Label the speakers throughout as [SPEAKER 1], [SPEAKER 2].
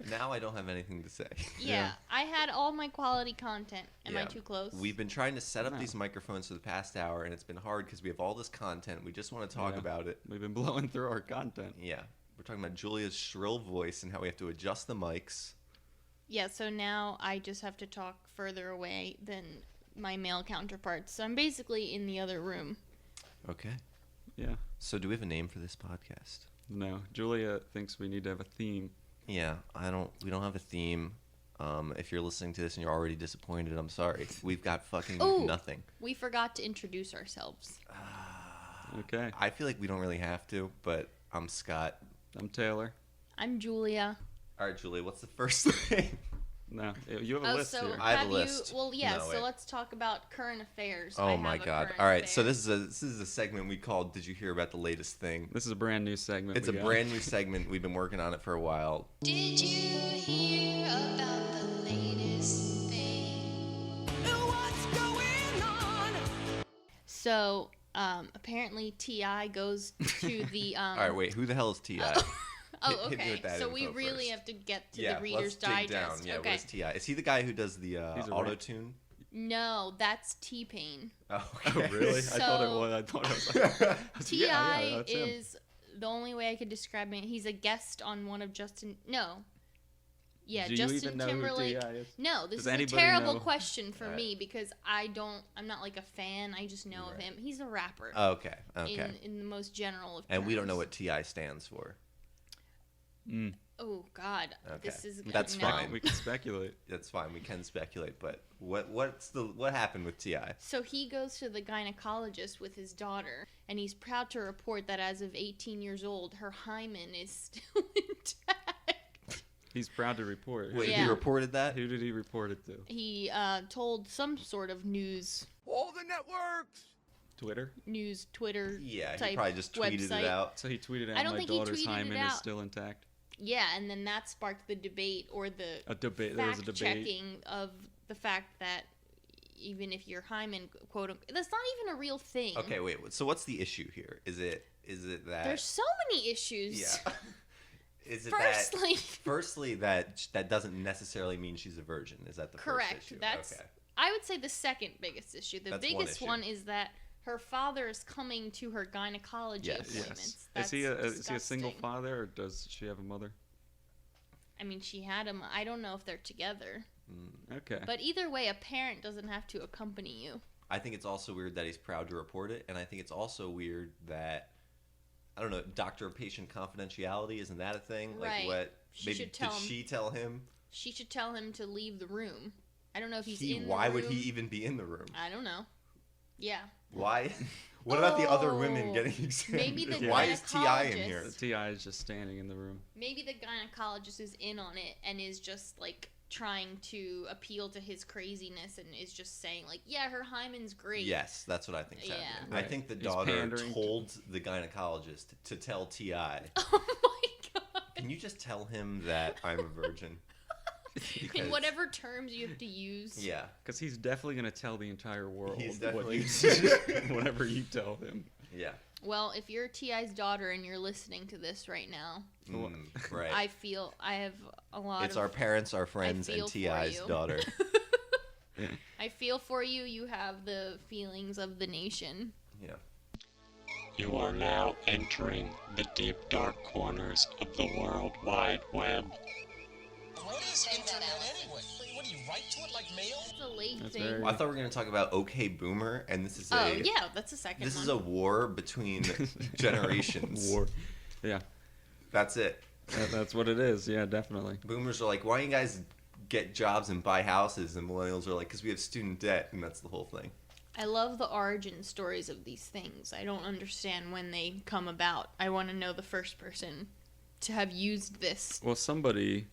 [SPEAKER 1] Now I don't have anything to say.
[SPEAKER 2] Yeah, I had all my quality content. Am I too close?
[SPEAKER 1] We've been trying to set up
[SPEAKER 3] No.
[SPEAKER 1] these microphones for the past hour, and it's been hard because we have all this content. We just want to talk about it.
[SPEAKER 3] We've been blowing through our content.
[SPEAKER 1] Yeah. We're talking about Julia's shrill voice and how we have to adjust the mics.
[SPEAKER 2] Yeah, so now I just have to talk further away than my male counterparts. So I'm basically in the other room.
[SPEAKER 1] Okay.
[SPEAKER 3] Yeah.
[SPEAKER 1] So do we have a name for this podcast?
[SPEAKER 3] No, Julia thinks we need to have a theme.
[SPEAKER 1] Yeah, we don't have a theme. If you're listening to this and you're already disappointed, I'm sorry. We've got fucking nothing.
[SPEAKER 2] We forgot to introduce ourselves.
[SPEAKER 3] Okay.
[SPEAKER 1] I feel like we don't really have to, but I'm Scott.
[SPEAKER 3] I'm Taylor.
[SPEAKER 2] I'm Julia.
[SPEAKER 1] All right, Julia, what's the first thing?
[SPEAKER 3] No, you have a list
[SPEAKER 2] so
[SPEAKER 3] here.
[SPEAKER 1] I have a
[SPEAKER 2] have
[SPEAKER 1] list.
[SPEAKER 2] you? Well, yeah.
[SPEAKER 1] No,
[SPEAKER 2] so
[SPEAKER 1] wait.
[SPEAKER 2] let's talk about current affairs.
[SPEAKER 1] Oh
[SPEAKER 2] I
[SPEAKER 1] my
[SPEAKER 2] have a
[SPEAKER 1] god.
[SPEAKER 2] current
[SPEAKER 1] All right, so
[SPEAKER 2] affair.
[SPEAKER 1] this is a segment we called "Did You Hear About the Latest Thing?"
[SPEAKER 3] This is a brand new segment.
[SPEAKER 1] It's a
[SPEAKER 3] we got.
[SPEAKER 1] brand new segment. We've been working on it for a while.
[SPEAKER 2] Did you hear about the latest thing?
[SPEAKER 4] What's going on?
[SPEAKER 2] So, apparently T.I. goes to the.
[SPEAKER 1] All right, wait. Who the hell is Ti?
[SPEAKER 2] Oh,
[SPEAKER 1] Hit me
[SPEAKER 2] okay.
[SPEAKER 1] with that
[SPEAKER 2] So we
[SPEAKER 1] info
[SPEAKER 2] really
[SPEAKER 1] first.
[SPEAKER 2] have to get to
[SPEAKER 1] Yeah,
[SPEAKER 2] the Reader's
[SPEAKER 1] let's dig down.
[SPEAKER 2] Digest.
[SPEAKER 1] Yeah,
[SPEAKER 2] Okay.
[SPEAKER 1] what is Ti? Is he the guy who does the
[SPEAKER 3] He's a
[SPEAKER 1] auto tune?
[SPEAKER 2] No, that's T-Pain.
[SPEAKER 1] Oh,
[SPEAKER 3] Oh, really? I thought it
[SPEAKER 2] So-
[SPEAKER 3] was. I thought it was like.
[SPEAKER 2] T.I.
[SPEAKER 3] that's him.
[SPEAKER 2] is the only way I could describe him. He's a guest on one of Justin. No. Yeah,
[SPEAKER 3] Do you
[SPEAKER 2] Justin
[SPEAKER 3] even know
[SPEAKER 2] Timberlake.
[SPEAKER 3] who T.I. is?
[SPEAKER 2] No, this
[SPEAKER 3] Does
[SPEAKER 2] is a
[SPEAKER 3] anybody
[SPEAKER 2] terrible
[SPEAKER 3] know?
[SPEAKER 2] question for
[SPEAKER 1] Alright.
[SPEAKER 2] me because I'm not like a fan. I just know of
[SPEAKER 1] Right.
[SPEAKER 2] him. He's a rapper.
[SPEAKER 1] Okay, okay.
[SPEAKER 2] In the most general of
[SPEAKER 1] And we don't know
[SPEAKER 2] terms.
[SPEAKER 1] what Ti stands for.
[SPEAKER 3] Mm,
[SPEAKER 2] Oh God,
[SPEAKER 1] Okay.
[SPEAKER 2] this is
[SPEAKER 1] That's
[SPEAKER 2] no.
[SPEAKER 1] fine.
[SPEAKER 3] we can speculate.
[SPEAKER 1] That's fine. We can speculate, but what happened with Ti?
[SPEAKER 2] So he goes to the gynecologist with his daughter, and he's proud to report that as of 18 years old, her hymen is still intact.
[SPEAKER 3] He's proud to report.
[SPEAKER 1] Wait,
[SPEAKER 2] Yeah.
[SPEAKER 1] he reported that?
[SPEAKER 3] Who did he report it to?
[SPEAKER 2] He told some sort of news
[SPEAKER 4] All the networks.
[SPEAKER 3] Twitter.
[SPEAKER 2] Twitter
[SPEAKER 1] Yeah, he
[SPEAKER 2] type
[SPEAKER 1] probably just tweeted
[SPEAKER 2] website.
[SPEAKER 1] it out.
[SPEAKER 3] So he tweeted
[SPEAKER 2] I
[SPEAKER 3] out,
[SPEAKER 2] don't
[SPEAKER 3] my
[SPEAKER 2] think he
[SPEAKER 3] daughter's
[SPEAKER 2] tweeted it
[SPEAKER 3] hymen is
[SPEAKER 2] out.
[SPEAKER 3] still intact.
[SPEAKER 2] Yeah, and then that sparked the debate or the
[SPEAKER 3] A debate. There was a
[SPEAKER 2] fact
[SPEAKER 3] debate.
[SPEAKER 2] checking of the fact that even if your hymen, quote unquote, that's not even a real thing.
[SPEAKER 1] Okay, wait. So what's the issue here? Is it that?
[SPEAKER 2] There's so many issues.
[SPEAKER 1] Yeah. Is it
[SPEAKER 2] Firstly,
[SPEAKER 1] Firstly, that doesn't necessarily mean she's a virgin. Is that the
[SPEAKER 2] correct.
[SPEAKER 1] first issue?
[SPEAKER 2] That's
[SPEAKER 1] okay.
[SPEAKER 2] I would say the second biggest issue. The
[SPEAKER 1] That's one
[SPEAKER 2] biggest
[SPEAKER 1] issue.
[SPEAKER 2] one is that her father is coming to her gynecology
[SPEAKER 1] Yes.
[SPEAKER 2] appointments.
[SPEAKER 3] Yes. Is he a single
[SPEAKER 2] disgusting.
[SPEAKER 3] father or does she have a mother?
[SPEAKER 2] I mean, she had him. I don't know if they're together.
[SPEAKER 3] Okay.
[SPEAKER 2] But either way, a parent doesn't have to accompany you.
[SPEAKER 1] I think it's also weird that he's proud to report it, and I think it's also weird that I don't know, doctor-patient confidentiality, isn't that a thing?
[SPEAKER 2] Right.
[SPEAKER 1] Like what?
[SPEAKER 2] She
[SPEAKER 1] Maybe
[SPEAKER 2] should tell him.
[SPEAKER 1] she tell him?
[SPEAKER 2] She should tell him to leave the room. I don't know if he's in the
[SPEAKER 1] Why
[SPEAKER 2] room.
[SPEAKER 1] would he even be in the room?
[SPEAKER 2] I don't know. Yeah.
[SPEAKER 1] Why? What about the other
[SPEAKER 2] Oh,
[SPEAKER 1] women getting examined?
[SPEAKER 2] maybe the
[SPEAKER 1] Why is Ti in
[SPEAKER 2] gynecologist-
[SPEAKER 1] here?
[SPEAKER 3] T.I. is just standing in the room.
[SPEAKER 2] Maybe the gynecologist is in on it and is just like trying to appeal to his craziness and is just saying like, yeah, her hymen's great.
[SPEAKER 1] Yes, that's what I think's
[SPEAKER 2] Yeah.
[SPEAKER 1] happening. I
[SPEAKER 3] Right.
[SPEAKER 1] think the
[SPEAKER 3] He's
[SPEAKER 1] daughter
[SPEAKER 3] pandering to-
[SPEAKER 1] told the gynecologist to tell Ti.
[SPEAKER 2] Oh my god.
[SPEAKER 1] Can you just tell him that I'm a virgin?
[SPEAKER 2] In
[SPEAKER 1] Because-
[SPEAKER 2] whatever terms you have to use.
[SPEAKER 1] Yeah.
[SPEAKER 3] Because he's definitely going to tell the entire world
[SPEAKER 1] He's
[SPEAKER 3] what
[SPEAKER 1] definitely-
[SPEAKER 3] whatever you tell him.
[SPEAKER 1] Yeah.
[SPEAKER 2] Well, if you're T.I.'s daughter and you're listening to this right now,
[SPEAKER 1] Right.
[SPEAKER 2] I have a lot
[SPEAKER 1] It's
[SPEAKER 2] of
[SPEAKER 1] our parents, our friends,
[SPEAKER 2] feel
[SPEAKER 1] and
[SPEAKER 2] for
[SPEAKER 1] Ti's
[SPEAKER 2] you.
[SPEAKER 1] daughter.
[SPEAKER 2] I feel for you. You have the feelings of the nation.
[SPEAKER 1] Yeah.
[SPEAKER 5] You are now entering the deep dark corners of the World Wide Web.
[SPEAKER 4] What is internet anyway? What do you write to it like mail?
[SPEAKER 2] It's a late
[SPEAKER 3] That's
[SPEAKER 2] thing.
[SPEAKER 3] very-
[SPEAKER 1] Well, I thought we were going to talk about OK Boomer, and this is
[SPEAKER 2] Oh yeah, that's the second
[SPEAKER 1] this
[SPEAKER 2] one.
[SPEAKER 1] is a war between generations.
[SPEAKER 3] War. Yeah,
[SPEAKER 1] That's it.
[SPEAKER 3] that's what it is. Yeah, definitely.
[SPEAKER 1] Boomers are like, why don't you guys get jobs and buy houses? And millennials are like, because we have student debt, and that's the whole thing.
[SPEAKER 2] I love the origin stories of these things. I don't understand when they come about. I want to know the first person to have used this.
[SPEAKER 3] Well, somebody,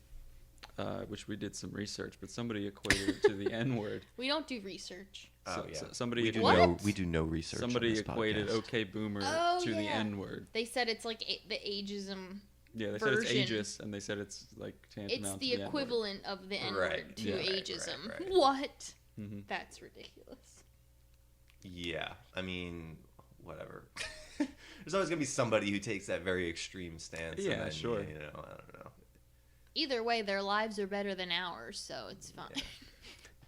[SPEAKER 3] which we did some research, but somebody equated it to the N-word.
[SPEAKER 2] We don't do research.
[SPEAKER 1] Oh, yeah.
[SPEAKER 3] Somebody
[SPEAKER 1] we do
[SPEAKER 2] What?
[SPEAKER 1] we do no research. on
[SPEAKER 3] Somebody
[SPEAKER 1] this
[SPEAKER 3] equated
[SPEAKER 1] podcast.
[SPEAKER 3] OK Boomer
[SPEAKER 2] Oh,
[SPEAKER 3] to the
[SPEAKER 2] yeah.
[SPEAKER 3] N-word.
[SPEAKER 2] They said it's like the ageism.
[SPEAKER 3] Yeah, they said it's
[SPEAKER 2] Version.
[SPEAKER 3] ageist, and they said it's like tantamount
[SPEAKER 2] It's
[SPEAKER 3] to
[SPEAKER 2] the
[SPEAKER 3] N-word.
[SPEAKER 2] equivalent of the N-word
[SPEAKER 1] Right.
[SPEAKER 2] to
[SPEAKER 1] Yeah, right,
[SPEAKER 2] ageism.
[SPEAKER 1] right, right.
[SPEAKER 2] What?
[SPEAKER 3] Mhm.
[SPEAKER 2] That's ridiculous.
[SPEAKER 1] Yeah, I mean, whatever. There's always gonna be somebody who takes that very extreme stance.
[SPEAKER 3] Yeah,
[SPEAKER 1] and then,
[SPEAKER 3] sure.
[SPEAKER 1] You know, I don't know.
[SPEAKER 2] Either way, their lives are better than ours, so it's fine.
[SPEAKER 1] Yeah.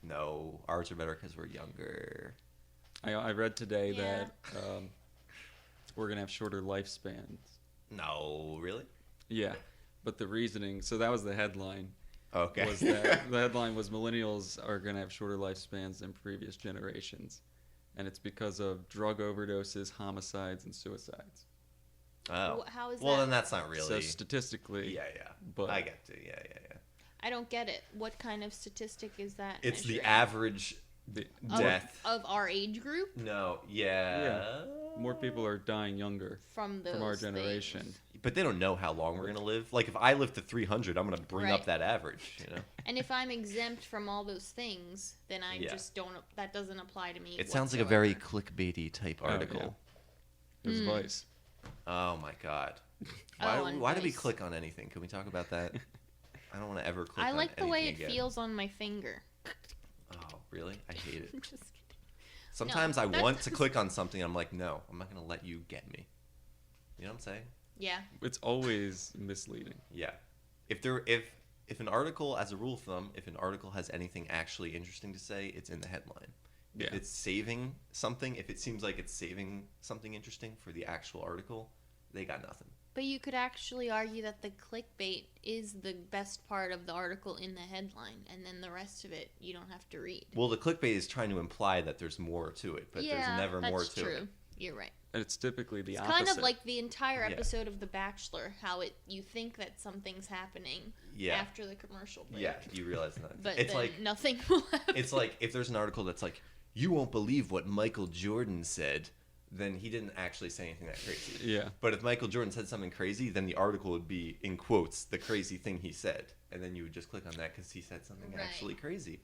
[SPEAKER 1] No, ours are better because we're younger.
[SPEAKER 3] I read today
[SPEAKER 2] Yeah.
[SPEAKER 3] that we're going to have shorter lifespans.
[SPEAKER 1] No, really?
[SPEAKER 3] Yeah. But the reasoning, so that was the headline.
[SPEAKER 1] Okay.
[SPEAKER 3] Was that the headline was millennials are going to have shorter lifespans than previous generations. And it's because of drug overdoses, homicides, and suicides.
[SPEAKER 1] Oh.
[SPEAKER 2] How is
[SPEAKER 1] well,
[SPEAKER 2] that?
[SPEAKER 1] then that's not really.
[SPEAKER 3] So statistically,
[SPEAKER 1] yeah.
[SPEAKER 3] but
[SPEAKER 1] I get to. Yeah.
[SPEAKER 2] I don't get it. What kind of statistic is that?
[SPEAKER 1] It's the
[SPEAKER 2] measuring?
[SPEAKER 1] average
[SPEAKER 3] the,
[SPEAKER 1] death.
[SPEAKER 2] of our age group
[SPEAKER 1] No, yeah.
[SPEAKER 3] more people are dying younger
[SPEAKER 2] from those
[SPEAKER 3] from our
[SPEAKER 2] things.
[SPEAKER 3] generation.
[SPEAKER 1] But they don't know how long we're gonna live. Like if I live to 300, I'm gonna bring up
[SPEAKER 2] Right.
[SPEAKER 1] that average. You know.
[SPEAKER 2] And if I'm exempt from all those things, then I
[SPEAKER 1] Yeah.
[SPEAKER 2] just don't. That doesn't apply to me.
[SPEAKER 1] It sounds like a very
[SPEAKER 2] whatsoever.
[SPEAKER 1] clickbaity type
[SPEAKER 3] Oh,
[SPEAKER 1] article.
[SPEAKER 3] It was Vice.
[SPEAKER 1] Oh my god.
[SPEAKER 2] Oh,
[SPEAKER 1] Why,
[SPEAKER 2] on
[SPEAKER 1] why do we
[SPEAKER 2] Vice.
[SPEAKER 1] click on anything? Can we talk about that? I don't want to ever click
[SPEAKER 2] I
[SPEAKER 1] on
[SPEAKER 2] like the way it
[SPEAKER 1] anything again.
[SPEAKER 2] feels on my finger.
[SPEAKER 1] Oh, really? I hate it.
[SPEAKER 2] Just kidding.
[SPEAKER 1] Sometimes
[SPEAKER 2] No,
[SPEAKER 1] I
[SPEAKER 2] that-
[SPEAKER 1] want to click on something. I'm like, no, I'm not going to let you get me. You know what I'm saying?
[SPEAKER 2] Yeah.
[SPEAKER 3] It's always misleading.
[SPEAKER 1] Yeah. If an article, as a rule of thumb, if an article has anything actually interesting to say, it's in the headline. If
[SPEAKER 3] Yeah.
[SPEAKER 1] it's saving something, if it seems like it's saving something interesting for the actual article, they got nothing.
[SPEAKER 2] But you could actually argue that the clickbait is the best part of the article in the headline, and then the rest of it you don't have to read.
[SPEAKER 1] Well, the clickbait is trying to imply that there's more to it, but
[SPEAKER 2] yeah,
[SPEAKER 1] there's never
[SPEAKER 2] that's
[SPEAKER 1] more to
[SPEAKER 2] true.
[SPEAKER 1] it.
[SPEAKER 2] You're right.
[SPEAKER 3] And it's typically the
[SPEAKER 2] It's
[SPEAKER 3] opposite.
[SPEAKER 2] kind of like the entire
[SPEAKER 1] Yeah.
[SPEAKER 2] episode of The Bachelor, how you think that something's happening
[SPEAKER 1] Yeah.
[SPEAKER 2] after the commercial break.
[SPEAKER 1] Yeah, you realize that.
[SPEAKER 2] But
[SPEAKER 1] it's
[SPEAKER 2] then
[SPEAKER 1] like
[SPEAKER 2] nothing will happen.
[SPEAKER 1] it's like if there's an article that's like, you won't believe what Michael Jordan said, then he didn't actually say anything that crazy.
[SPEAKER 3] Yeah.
[SPEAKER 1] But if Michael Jordan said something crazy, then the article would be, in quotes, the crazy thing he said. And then you would just click on that because he said something
[SPEAKER 2] Right.
[SPEAKER 1] actually crazy.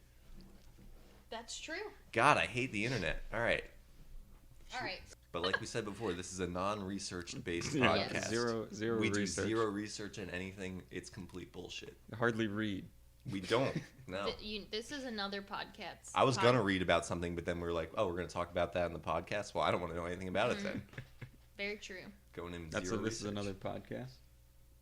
[SPEAKER 2] That's true.
[SPEAKER 1] God, I hate the internet. All right.
[SPEAKER 2] All right.
[SPEAKER 1] But like we said before, this is a non-research based
[SPEAKER 3] Yeah,
[SPEAKER 1] podcast.
[SPEAKER 3] zero
[SPEAKER 1] we do
[SPEAKER 3] research.
[SPEAKER 1] zero research in anything. It's complete bullshit.
[SPEAKER 3] Hardly read.
[SPEAKER 1] We don't. No.
[SPEAKER 2] This is another podcast.
[SPEAKER 1] I was gonna read about something, but then we were like, "Oh, we're gonna talk about that in the podcast." Well, I don't want to know anything about it then.
[SPEAKER 2] Very true.
[SPEAKER 1] Going in
[SPEAKER 3] This
[SPEAKER 1] zero
[SPEAKER 3] is
[SPEAKER 1] research.
[SPEAKER 3] another podcast.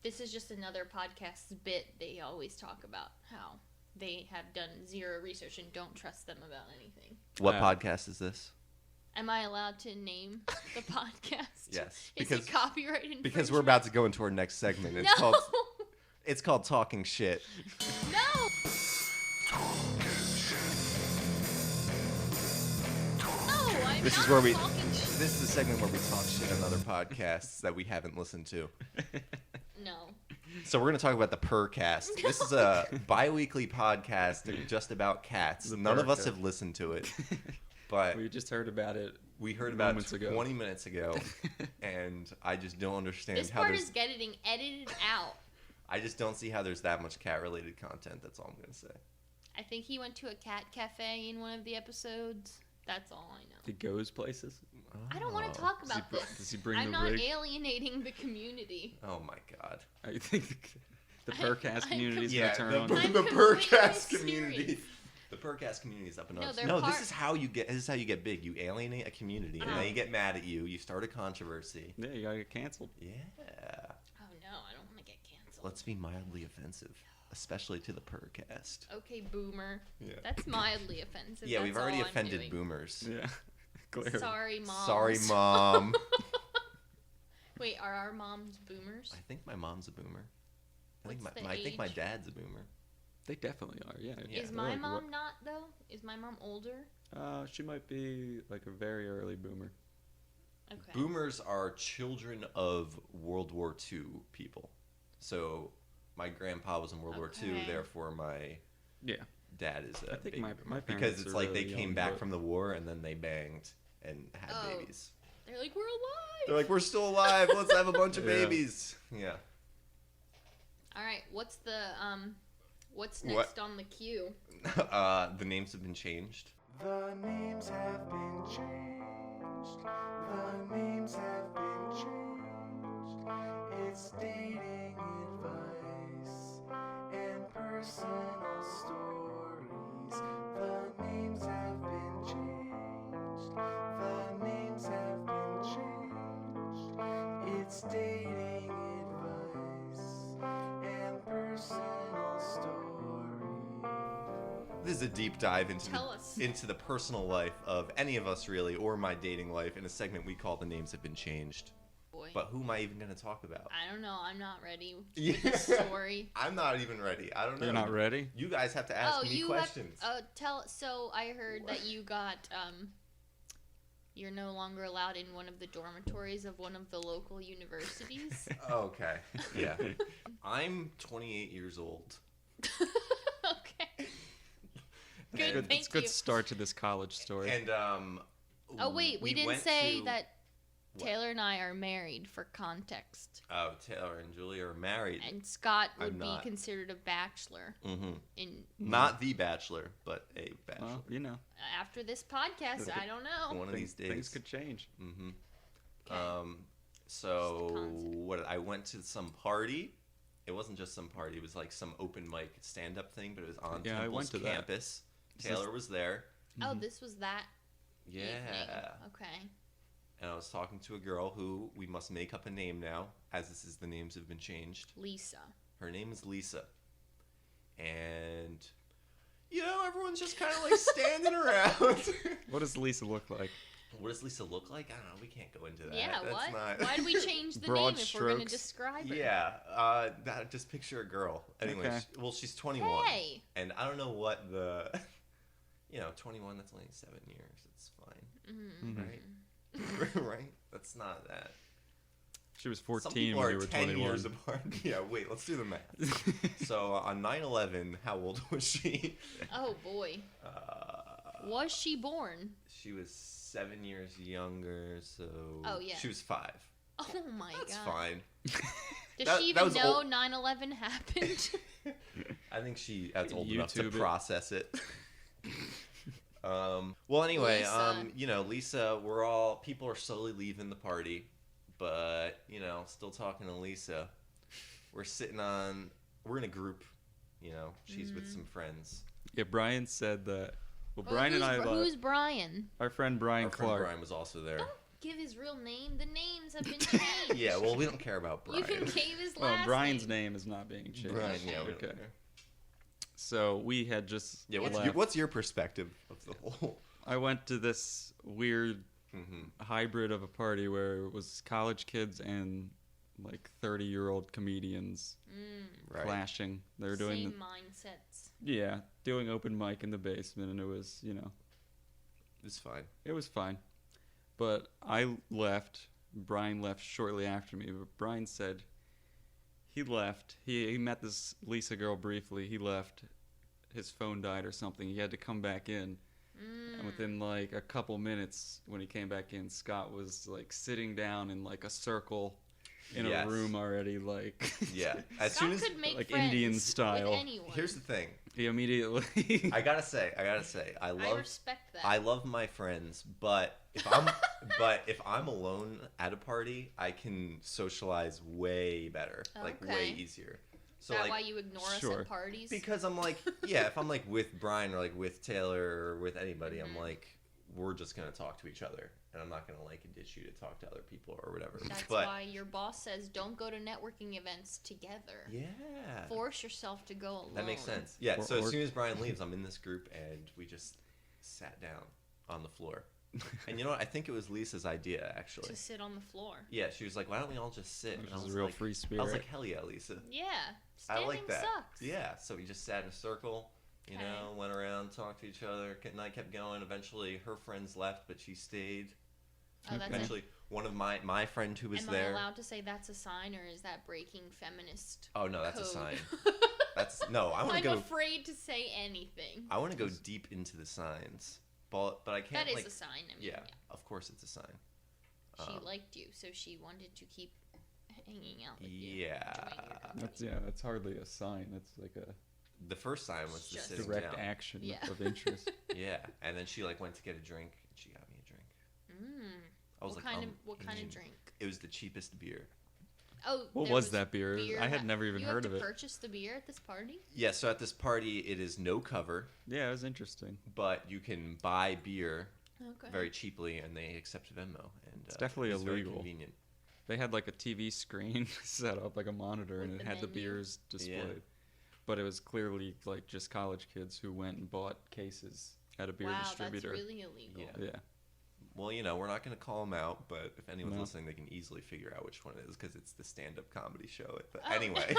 [SPEAKER 2] This is just another podcast's bit. They always talk about how they have done zero research and don't trust them about anything.
[SPEAKER 1] What
[SPEAKER 3] Wow.
[SPEAKER 1] podcast is this?
[SPEAKER 2] Am I allowed to name the podcast?
[SPEAKER 1] Yes,
[SPEAKER 2] Is
[SPEAKER 1] because
[SPEAKER 2] it copyright infringement?
[SPEAKER 1] because we're about to go into our next segment. It's
[SPEAKER 2] No.
[SPEAKER 1] called Talking Shit.
[SPEAKER 2] No. No, I'm
[SPEAKER 1] This
[SPEAKER 2] not
[SPEAKER 1] is where we.
[SPEAKER 2] talking shit.
[SPEAKER 1] This is the segment where we talk shit on other podcasts that we haven't listened to.
[SPEAKER 2] No.
[SPEAKER 1] So we're going to talk about the Purrcast. This is a bi-weekly podcast just about cats.
[SPEAKER 3] The
[SPEAKER 1] None of us
[SPEAKER 3] Purrcast.
[SPEAKER 1] have listened to it, but
[SPEAKER 3] We just heard about it.
[SPEAKER 1] we heard about
[SPEAKER 3] moments
[SPEAKER 1] it
[SPEAKER 3] ago.
[SPEAKER 1] 20 minutes ago, and I just don't understand
[SPEAKER 2] This
[SPEAKER 1] how
[SPEAKER 2] part
[SPEAKER 1] there's.
[SPEAKER 2] is getting edited out.
[SPEAKER 1] I just don't see how there's that much cat-related content. That's all I'm going to say.
[SPEAKER 2] I think he went to a cat cafe in one of the episodes. That's all I know.
[SPEAKER 3] He goes places.
[SPEAKER 2] I don't want
[SPEAKER 1] Oh.
[SPEAKER 2] to talk
[SPEAKER 3] Does he,
[SPEAKER 2] about
[SPEAKER 3] br-
[SPEAKER 2] this.
[SPEAKER 3] does he bring
[SPEAKER 2] I'm
[SPEAKER 3] the
[SPEAKER 2] not
[SPEAKER 3] rig?
[SPEAKER 2] alienating the community.
[SPEAKER 1] Oh my god.
[SPEAKER 3] I think the Purrcast
[SPEAKER 2] I'm
[SPEAKER 3] community is
[SPEAKER 1] Yeah,
[SPEAKER 3] going to turn
[SPEAKER 1] the,
[SPEAKER 3] on.
[SPEAKER 1] the,
[SPEAKER 2] I'm
[SPEAKER 1] the
[SPEAKER 2] completely
[SPEAKER 1] Purrcast
[SPEAKER 2] serious.
[SPEAKER 1] community. The Purrcast community is up in
[SPEAKER 2] No,
[SPEAKER 1] arms.
[SPEAKER 2] they're
[SPEAKER 1] No,
[SPEAKER 2] part-
[SPEAKER 1] this is how you get big. You alienate a community, and
[SPEAKER 2] Oh.
[SPEAKER 1] they get mad at you. You start a controversy.
[SPEAKER 3] Yeah, you gotta get canceled.
[SPEAKER 1] Yeah.
[SPEAKER 2] Oh no, I don't want to get canceled.
[SPEAKER 1] Let's be mildly offensive, especially to the Purrcast.
[SPEAKER 2] Okay, boomer.
[SPEAKER 1] Yeah.
[SPEAKER 2] That's mildly offensive.
[SPEAKER 1] Yeah, we've
[SPEAKER 2] That's
[SPEAKER 1] already
[SPEAKER 2] all I'm
[SPEAKER 1] offended
[SPEAKER 2] doing.
[SPEAKER 1] boomers.
[SPEAKER 3] Yeah, clearly.
[SPEAKER 2] Sorry, mom.
[SPEAKER 1] Sorry, mom.
[SPEAKER 2] Wait, are our moms boomers?
[SPEAKER 1] I think my mom's a boomer. I
[SPEAKER 2] What's the
[SPEAKER 1] think my
[SPEAKER 2] age?
[SPEAKER 1] dad's a boomer.
[SPEAKER 3] They definitely are. Yeah.
[SPEAKER 1] Yeah.
[SPEAKER 2] Is
[SPEAKER 3] They're
[SPEAKER 2] my
[SPEAKER 3] like,
[SPEAKER 2] mom not though? Is my mom older?
[SPEAKER 3] She might be like a very early boomer.
[SPEAKER 2] Okay.
[SPEAKER 1] Boomers are children of World War II people. So my grandpa was in World War II,
[SPEAKER 2] Okay.
[SPEAKER 1] therefore my
[SPEAKER 3] Yeah.
[SPEAKER 1] dad is a
[SPEAKER 3] I think
[SPEAKER 1] baby
[SPEAKER 3] my
[SPEAKER 1] boomer.
[SPEAKER 3] parents
[SPEAKER 1] Because it's
[SPEAKER 3] are
[SPEAKER 1] like they
[SPEAKER 3] really
[SPEAKER 1] came
[SPEAKER 3] young,
[SPEAKER 1] back
[SPEAKER 3] but-
[SPEAKER 1] from the war and then they banged and had
[SPEAKER 2] Oh.
[SPEAKER 1] babies.
[SPEAKER 2] They're like, we're alive.
[SPEAKER 1] They're like, we're still alive. Let's have a bunch of
[SPEAKER 3] Yeah.
[SPEAKER 1] babies. Yeah.
[SPEAKER 2] All right, what's
[SPEAKER 1] What?
[SPEAKER 2] next on the queue?
[SPEAKER 1] The names have been changed.
[SPEAKER 6] The names have been changed. The names have been changed. It's dating advice and personal stories. The names have been changed. The names have been changed. It's dating advice and personal
[SPEAKER 1] This is a deep dive into
[SPEAKER 2] Tell us.
[SPEAKER 1] into the personal life of any of us, really, or my dating life, in a segment we call "The Names Have Been Changed."
[SPEAKER 2] Boy.
[SPEAKER 1] But who am I even going to talk about?
[SPEAKER 2] I don't know. I'm not ready
[SPEAKER 1] Yeah.
[SPEAKER 2] with the story.
[SPEAKER 1] I'm not even ready. I don't know.
[SPEAKER 3] You're not ready?
[SPEAKER 1] You guys have to ask me questions.
[SPEAKER 2] So I heard that you got you're no longer allowed in one of the dormitories of one of the local universities.
[SPEAKER 1] Okay. Yeah. I'm 28 years old.
[SPEAKER 2] Okay. Good.
[SPEAKER 1] And,
[SPEAKER 2] Thank
[SPEAKER 3] It's a good
[SPEAKER 2] you.
[SPEAKER 3] start to this college story.
[SPEAKER 1] and
[SPEAKER 2] Oh wait, we didn't
[SPEAKER 1] went
[SPEAKER 2] say
[SPEAKER 1] to-
[SPEAKER 2] that
[SPEAKER 1] What?
[SPEAKER 2] Taylor and I are married for context,
[SPEAKER 1] Oh, Taylor and Julia are married.
[SPEAKER 2] and Scott
[SPEAKER 1] I'm
[SPEAKER 2] would be
[SPEAKER 1] not.
[SPEAKER 2] considered a bachelor
[SPEAKER 1] Mm-hmm.
[SPEAKER 2] in
[SPEAKER 1] Not the Bachelor, but a Bachelor.
[SPEAKER 3] Well, you know,
[SPEAKER 2] after this podcast. I don't know.
[SPEAKER 1] One of these days.
[SPEAKER 3] things could change.
[SPEAKER 1] Mm-hmm.
[SPEAKER 2] Okay.
[SPEAKER 1] So
[SPEAKER 2] concept.
[SPEAKER 1] what? I went to some party. It wasn't just some party. It was like some open mic stand-up thing, but it was on
[SPEAKER 3] Yeah, I
[SPEAKER 1] Temple's
[SPEAKER 3] went to that.
[SPEAKER 1] campus.
[SPEAKER 3] Is
[SPEAKER 1] Taylor
[SPEAKER 3] this-
[SPEAKER 1] was there.
[SPEAKER 2] Oh, this was that
[SPEAKER 1] Yeah.
[SPEAKER 2] evening. Okay.
[SPEAKER 1] And I was talking to a girl who we must make up a name now, as this is the names have been changed.
[SPEAKER 2] Lisa.
[SPEAKER 1] Her name is Lisa. And everyone's just kind of like standing around.
[SPEAKER 3] What does Lisa look like?
[SPEAKER 1] What does Lisa look like? I don't know. We can't go into that.
[SPEAKER 2] Yeah,
[SPEAKER 1] That's
[SPEAKER 2] what?
[SPEAKER 1] Not...
[SPEAKER 2] Why do we change the
[SPEAKER 3] Broad
[SPEAKER 2] name if we're going to
[SPEAKER 3] strokes.
[SPEAKER 2] describe her?
[SPEAKER 1] Yeah, just picture a girl. Anyway,
[SPEAKER 3] Okay.
[SPEAKER 1] she's 21.
[SPEAKER 2] Hey!
[SPEAKER 1] And I don't know what 21, that's only 7 years. It's fine,
[SPEAKER 2] Mm.
[SPEAKER 1] right? Right? That's not that.
[SPEAKER 3] She was
[SPEAKER 1] Some
[SPEAKER 3] 14
[SPEAKER 1] people
[SPEAKER 3] when
[SPEAKER 1] are
[SPEAKER 3] you were
[SPEAKER 1] 10
[SPEAKER 3] 21.
[SPEAKER 1] years apart. Yeah, wait, let's do the math. So on 9/11, how old was she?
[SPEAKER 2] Oh, boy. Was she born?
[SPEAKER 1] She was 7 years younger, so
[SPEAKER 2] Oh, yeah.
[SPEAKER 1] she was 5.
[SPEAKER 2] Oh, my
[SPEAKER 1] That's
[SPEAKER 2] God.
[SPEAKER 1] fine.
[SPEAKER 2] Does
[SPEAKER 1] That-
[SPEAKER 2] she
[SPEAKER 1] that
[SPEAKER 2] even
[SPEAKER 1] was
[SPEAKER 2] know
[SPEAKER 1] old.
[SPEAKER 2] 9/11 happened?
[SPEAKER 1] I think that's old enough to
[SPEAKER 3] YouTube it.
[SPEAKER 1] process it. Well, anyway,
[SPEAKER 2] Lisa.
[SPEAKER 1] Lisa, people are slowly leaving the party, but still talking to Lisa. We're in a group, she's with some friends.
[SPEAKER 3] Yeah, Brian said that. Well,
[SPEAKER 2] Well,
[SPEAKER 3] Brian and I,
[SPEAKER 2] who's Brian?
[SPEAKER 3] our friend Brian
[SPEAKER 1] Our friend
[SPEAKER 3] Clark.
[SPEAKER 1] Brian was also there.
[SPEAKER 2] Don't give his real name. The names have been changed.
[SPEAKER 1] Yeah, well, we don't care about Brian.
[SPEAKER 2] You can give his
[SPEAKER 3] Well,
[SPEAKER 2] last
[SPEAKER 3] Brian's
[SPEAKER 2] name.
[SPEAKER 3] name is not being changed.
[SPEAKER 1] Brian, yeah, we don't
[SPEAKER 3] Okay.
[SPEAKER 1] care.
[SPEAKER 3] So we had just
[SPEAKER 1] Yeah,
[SPEAKER 3] left.
[SPEAKER 1] what's your perspective of the whole?
[SPEAKER 3] I went to this weird
[SPEAKER 1] Mm-hmm.
[SPEAKER 3] hybrid of a party where it was college kids and like 30-year-old comedians
[SPEAKER 1] Right.
[SPEAKER 3] clashing. They were doing
[SPEAKER 2] Same mindsets.
[SPEAKER 3] doing open mic in the basement, and it was
[SPEAKER 1] It's fine.
[SPEAKER 3] it was fine. But I left. Brian left shortly after me. But Brian said he left. He met this Lisa girl briefly. He left. His phone died or something. He had to come back in. And within like a couple minutes, when he came back in, Scott was like sitting down in like a circle in
[SPEAKER 1] Yes.
[SPEAKER 3] a room already. Like
[SPEAKER 1] Yeah. As
[SPEAKER 2] Scott
[SPEAKER 1] soon as
[SPEAKER 2] could make
[SPEAKER 3] like
[SPEAKER 2] friends
[SPEAKER 3] Indian style.
[SPEAKER 2] With anyone.
[SPEAKER 1] here's the thing,
[SPEAKER 3] he immediately.
[SPEAKER 1] I gotta say, I
[SPEAKER 2] I
[SPEAKER 1] love
[SPEAKER 2] respect that.
[SPEAKER 1] I love my friends, but if I'm alone at a party, I can socialize way better, like way
[SPEAKER 2] Okay.
[SPEAKER 1] easier.
[SPEAKER 2] Is
[SPEAKER 1] So
[SPEAKER 2] that
[SPEAKER 1] like
[SPEAKER 2] why you ignore us
[SPEAKER 3] Sure.
[SPEAKER 2] at parties?
[SPEAKER 1] because I'm like, yeah, if I'm like with Brian or like with Taylor or with anybody,
[SPEAKER 2] Mm-hmm.
[SPEAKER 1] I'm like, we're just gonna talk to each other, and I'm not gonna like ditch you to talk to other people or whatever.
[SPEAKER 2] That's
[SPEAKER 1] but
[SPEAKER 2] why your boss says don't go to networking events together.
[SPEAKER 1] yeah,
[SPEAKER 2] Force yourself to go alone.
[SPEAKER 1] that makes sense. Yeah.
[SPEAKER 3] Or-
[SPEAKER 1] So as
[SPEAKER 3] or-
[SPEAKER 1] soon as Brian leaves, I'm in this group, and we just sat down on the floor. And you know what? I think it was Lisa's idea, actually.
[SPEAKER 2] To sit on the floor.
[SPEAKER 1] Yeah, she was like, "Why don't we all just sit?"
[SPEAKER 3] Which
[SPEAKER 1] And I
[SPEAKER 3] is
[SPEAKER 1] was
[SPEAKER 3] a real
[SPEAKER 1] like,
[SPEAKER 3] free spirit.
[SPEAKER 1] I was like, "Hell yeah, Lisa!
[SPEAKER 2] Yeah.
[SPEAKER 1] I
[SPEAKER 2] Standing
[SPEAKER 1] like that."
[SPEAKER 2] sucks.
[SPEAKER 1] Yeah, so we just sat in a circle,
[SPEAKER 2] Okay.
[SPEAKER 1] went around, talked to each other. Night kept going. Eventually, her friends left, but she stayed.
[SPEAKER 2] Oh, that's
[SPEAKER 1] Eventually, one of my friend who was
[SPEAKER 2] Am
[SPEAKER 1] there.
[SPEAKER 2] I allowed to say that's a sign, or is that breaking feminist?
[SPEAKER 1] Oh no, that's a
[SPEAKER 2] code?
[SPEAKER 1] sign. That's no. I want
[SPEAKER 2] I'm
[SPEAKER 1] to go.
[SPEAKER 2] afraid to say anything.
[SPEAKER 1] I want to go deep into the signs, but I can't.
[SPEAKER 2] That is
[SPEAKER 1] like,
[SPEAKER 2] a sign. I mean,
[SPEAKER 1] yeah, of course it's a sign.
[SPEAKER 2] She liked you, so she wanted to keep hanging out with you.
[SPEAKER 1] Yeah.
[SPEAKER 2] enjoying your company.
[SPEAKER 3] That's hardly a sign. That's like a
[SPEAKER 1] The first sign was the
[SPEAKER 2] Just
[SPEAKER 1] sitting
[SPEAKER 3] direct
[SPEAKER 1] down.
[SPEAKER 3] action
[SPEAKER 2] Yeah.
[SPEAKER 3] of interest.
[SPEAKER 1] Yeah, and then she like went to get a drink, and she got me a drink. I was
[SPEAKER 2] What
[SPEAKER 1] like,
[SPEAKER 2] kind of what kind of
[SPEAKER 1] in.
[SPEAKER 2] drink?
[SPEAKER 1] It was the cheapest beer.
[SPEAKER 2] Oh,
[SPEAKER 3] What
[SPEAKER 2] there
[SPEAKER 3] was that beer? I had
[SPEAKER 2] that-
[SPEAKER 3] never even
[SPEAKER 2] you
[SPEAKER 3] heard
[SPEAKER 2] have
[SPEAKER 3] of
[SPEAKER 2] to
[SPEAKER 3] it.
[SPEAKER 2] Purchase the beer at this party?
[SPEAKER 1] Yeah, so at this party, it is no cover,
[SPEAKER 3] Yeah, it was interesting.
[SPEAKER 1] but you can buy beer
[SPEAKER 2] Okay.
[SPEAKER 1] very cheaply, and they accept Venmo. And
[SPEAKER 3] It's definitely
[SPEAKER 1] it's very
[SPEAKER 3] illegal.
[SPEAKER 1] convenient.
[SPEAKER 3] They had like a TV screen set up, like a monitor,
[SPEAKER 2] With
[SPEAKER 3] and it
[SPEAKER 2] the
[SPEAKER 3] had the
[SPEAKER 2] menu?
[SPEAKER 3] beers displayed. but it was clearly like just college kids who went and bought cases at a beer
[SPEAKER 2] Wow,
[SPEAKER 3] distributor.
[SPEAKER 2] that's really illegal.
[SPEAKER 1] Yeah.
[SPEAKER 3] Yeah.
[SPEAKER 1] Well, we're not going to call them out, but if anyone's
[SPEAKER 3] No.
[SPEAKER 1] listening, they can easily figure out which one it is because it's the stand-up comedy show. But
[SPEAKER 2] Oh.
[SPEAKER 1] anyway,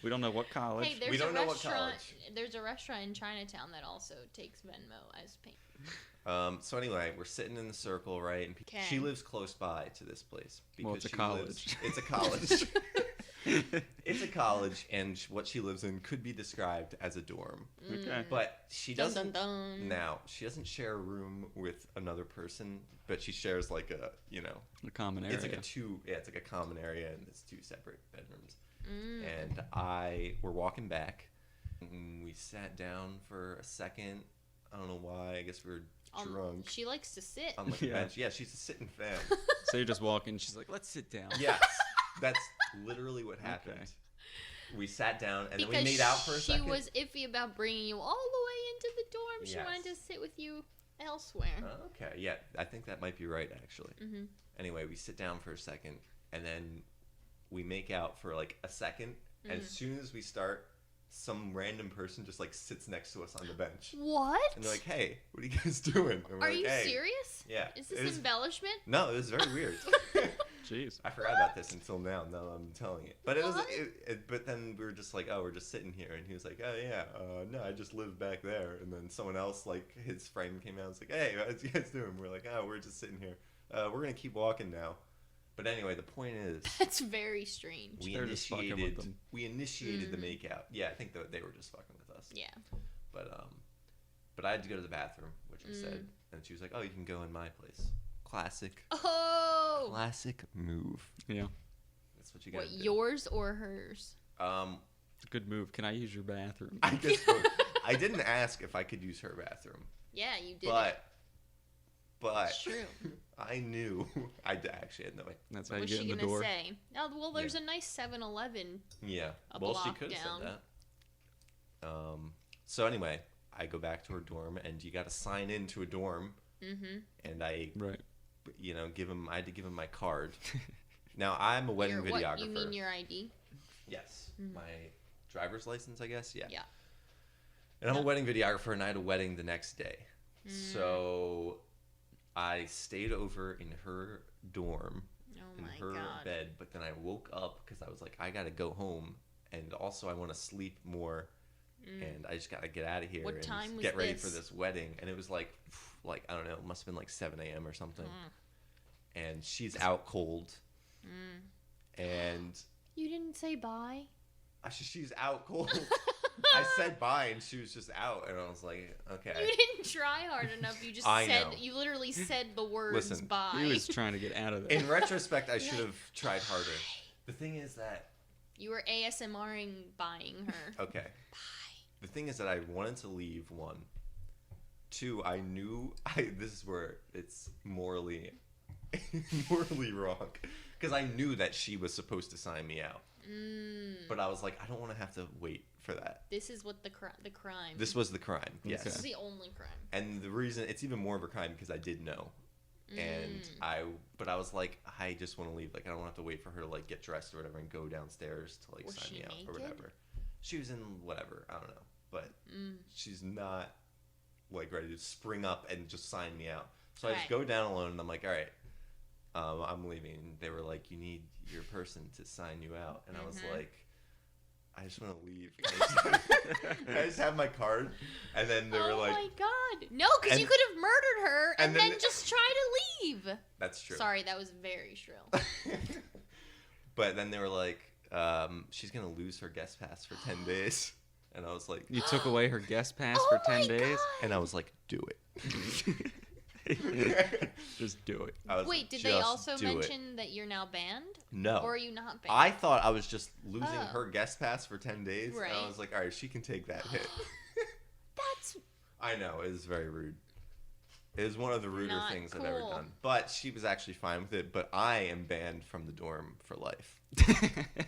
[SPEAKER 3] We don't know what college.
[SPEAKER 2] Hey, there's
[SPEAKER 1] We don't
[SPEAKER 2] a
[SPEAKER 1] know what
[SPEAKER 2] restaurant.
[SPEAKER 1] college.
[SPEAKER 2] There's a restaurant in Chinatown that also takes Venmo as payment.
[SPEAKER 1] so anyway, we're sitting in the circle, right? And
[SPEAKER 2] Okay.
[SPEAKER 1] she lives close by to this place
[SPEAKER 3] Well, it's a
[SPEAKER 1] she
[SPEAKER 3] college.
[SPEAKER 1] it's a college. It's a college, and what she lives in could be described as a dorm.
[SPEAKER 3] Okay.
[SPEAKER 1] But she
[SPEAKER 2] Dun,
[SPEAKER 1] doesn't.
[SPEAKER 2] dun, dun.
[SPEAKER 1] Now she doesn't share a room with another person, but she shares like a
[SPEAKER 3] A common area.
[SPEAKER 1] it's like it's like a common area, and it's 2 separate bedrooms.
[SPEAKER 2] Mm.
[SPEAKER 1] And we're walking back, and we sat down for a second. I don't know why. I guess we were drunk
[SPEAKER 2] She likes to sit.
[SPEAKER 1] on like a
[SPEAKER 3] Yeah.
[SPEAKER 1] bench. Yeah, she's a sitting fan.
[SPEAKER 3] So you're just walking. She's like, "Let's sit down."
[SPEAKER 1] Yes, that's literally what happened.
[SPEAKER 3] Okay.
[SPEAKER 1] We sat down, and
[SPEAKER 2] because
[SPEAKER 1] then we made out for a
[SPEAKER 2] she
[SPEAKER 1] second.
[SPEAKER 2] was iffy about bringing you all the way into the dorm. She
[SPEAKER 1] Yes.
[SPEAKER 2] wanted to sit with you elsewhere.
[SPEAKER 1] Okay, yeah, I think that might be right, actually.
[SPEAKER 2] Mm-hmm.
[SPEAKER 1] Anyway, we sit down for a second, and then we make out for like a second. And
[SPEAKER 2] Mm.
[SPEAKER 1] as soon as we start, some random person just like sits next to us on the bench,
[SPEAKER 2] What?
[SPEAKER 1] and they're like, "Hey, what are you guys doing?" And we're
[SPEAKER 2] Are
[SPEAKER 1] like,
[SPEAKER 2] you
[SPEAKER 1] "Hey."
[SPEAKER 2] serious?
[SPEAKER 1] Yeah.
[SPEAKER 2] Is
[SPEAKER 1] it
[SPEAKER 2] this
[SPEAKER 1] was-
[SPEAKER 2] embellishment?
[SPEAKER 1] No, it was very weird.
[SPEAKER 3] Jeez.
[SPEAKER 1] I forgot about this until now. Now I'm telling it. But it was.
[SPEAKER 2] What?
[SPEAKER 1] But then we were just like, "Oh, we're just sitting here," and he was like, "Oh yeah, no, I just live back there." And then someone else, like his friend, came out and was like, "Hey, how's you guys doing?" We're like, "Oh, we're just sitting here. We're gonna keep walking now." But anyway, the point is,
[SPEAKER 2] That's very strange.
[SPEAKER 1] we
[SPEAKER 3] They're just fucking with
[SPEAKER 1] initiated.
[SPEAKER 3] them.
[SPEAKER 1] We initiated the
[SPEAKER 2] Mhm.
[SPEAKER 1] makeout. Yeah, I think that they were just fucking with us.
[SPEAKER 2] Yeah.
[SPEAKER 1] But I had to go to the bathroom, which I said, and she was like, "Oh, you can go in my place." Classic.
[SPEAKER 2] Oh.
[SPEAKER 1] Classic move.
[SPEAKER 3] Yeah.
[SPEAKER 1] That's what you got
[SPEAKER 2] What,
[SPEAKER 1] to do.
[SPEAKER 2] yours or hers?
[SPEAKER 3] Good move. Can I use your bathroom?
[SPEAKER 1] I guess both. I didn't ask if I could use her bathroom,
[SPEAKER 2] Yeah, you did.
[SPEAKER 1] but
[SPEAKER 2] It's true.
[SPEAKER 1] I knew. actually had no idea.
[SPEAKER 3] That's how
[SPEAKER 2] What
[SPEAKER 3] you
[SPEAKER 2] was
[SPEAKER 3] get
[SPEAKER 2] she
[SPEAKER 3] in the
[SPEAKER 2] gonna
[SPEAKER 3] door.
[SPEAKER 2] say? Oh, well, there's a nice 7-Eleven.
[SPEAKER 1] Yeah.
[SPEAKER 2] A
[SPEAKER 1] Well, she
[SPEAKER 2] block
[SPEAKER 1] could have
[SPEAKER 2] down.
[SPEAKER 1] said that. So anyway, I go back to her dorm, and you got to sign into a dorm,
[SPEAKER 2] Mm-hmm.
[SPEAKER 1] and I,
[SPEAKER 3] Right.
[SPEAKER 1] I had to give him my card. Now I'm a wedding videographer.
[SPEAKER 2] What, you mean your ID?
[SPEAKER 1] Yes, my driver's license, I guess. Yeah.
[SPEAKER 2] Yeah.
[SPEAKER 1] And I'm a wedding videographer, and I had a wedding the next day. So I stayed over in her dorm,
[SPEAKER 2] Oh
[SPEAKER 1] in
[SPEAKER 2] my
[SPEAKER 1] her
[SPEAKER 2] god.
[SPEAKER 1] bed, but then I woke up because I was like, I gotta go home, and also I want to sleep more, and I just gotta get out of here
[SPEAKER 2] What
[SPEAKER 1] and
[SPEAKER 2] time was
[SPEAKER 1] get ready
[SPEAKER 2] this?
[SPEAKER 1] for this wedding. And it was like I don't know, it must have been like 7 a.m. or something. And she's out cold, and
[SPEAKER 2] You didn't say bye?
[SPEAKER 1] she's out cold. I said bye, and she was just out, and I was like, okay.
[SPEAKER 2] You didn't try hard enough. You just
[SPEAKER 1] I
[SPEAKER 2] said,
[SPEAKER 1] know.
[SPEAKER 2] you literally said the words
[SPEAKER 1] Listen,
[SPEAKER 2] bye.
[SPEAKER 3] He was trying to get out of there.
[SPEAKER 1] In retrospect, I should have tried harder. The thing is that
[SPEAKER 2] You were ASMRing buying her.
[SPEAKER 1] okay. The thing is that I wanted to leave. 1, 2. I knew this is where it's morally wrong, because I knew that she was supposed to sign me out, but I was like, I don't want to have to wait for that.
[SPEAKER 2] This is what the crime.
[SPEAKER 1] This was the crime. Yes.
[SPEAKER 2] This is the only crime.
[SPEAKER 1] And the reason it's even more of a crime because I did know, and I was like, I just want to leave. Like, I don't have to wait for her to like get dressed or whatever and go downstairs to like
[SPEAKER 2] Was
[SPEAKER 1] sign
[SPEAKER 2] she
[SPEAKER 1] me out
[SPEAKER 2] naked?
[SPEAKER 1] or whatever. She was in whatever, I don't know, but she's not like ready to spring up and just sign me out. So I just
[SPEAKER 2] Right.
[SPEAKER 1] go down alone, and I'm like, all right, I'm leaving. And they were like, you need your person to sign you out, and I was like, I just want to leave. I just have my card, and then they were like,
[SPEAKER 2] my god. No, because
[SPEAKER 1] And-
[SPEAKER 2] you could have murdered her and,
[SPEAKER 1] and
[SPEAKER 2] then,
[SPEAKER 1] then-
[SPEAKER 2] just try to leave.
[SPEAKER 1] that's true.
[SPEAKER 2] Sorry, that was very shrill.
[SPEAKER 1] But then they were like, she's gonna lose her guest pass for 10 days, and I was like,
[SPEAKER 3] You took away her guest pass
[SPEAKER 2] Oh
[SPEAKER 3] for
[SPEAKER 2] my
[SPEAKER 3] 10 days?
[SPEAKER 1] and I was like, do it.
[SPEAKER 3] Just do it.
[SPEAKER 1] I was
[SPEAKER 2] Wait,
[SPEAKER 1] like,
[SPEAKER 2] did they
[SPEAKER 1] "Just
[SPEAKER 2] also
[SPEAKER 1] do it."
[SPEAKER 2] mention that you're now banned?
[SPEAKER 1] No.
[SPEAKER 2] Or are you not banned?
[SPEAKER 1] I thought I was just losing
[SPEAKER 2] Oh.
[SPEAKER 1] her guest pass for 10 days, and
[SPEAKER 2] Right.
[SPEAKER 1] I was like, all right, she can take that hit.
[SPEAKER 2] That's
[SPEAKER 1] I know, it was very rude. It was one of the ruder
[SPEAKER 2] Not
[SPEAKER 1] things I've ever
[SPEAKER 2] cool.
[SPEAKER 1] done. But she was actually fine with it, but I am banned from the dorm for life.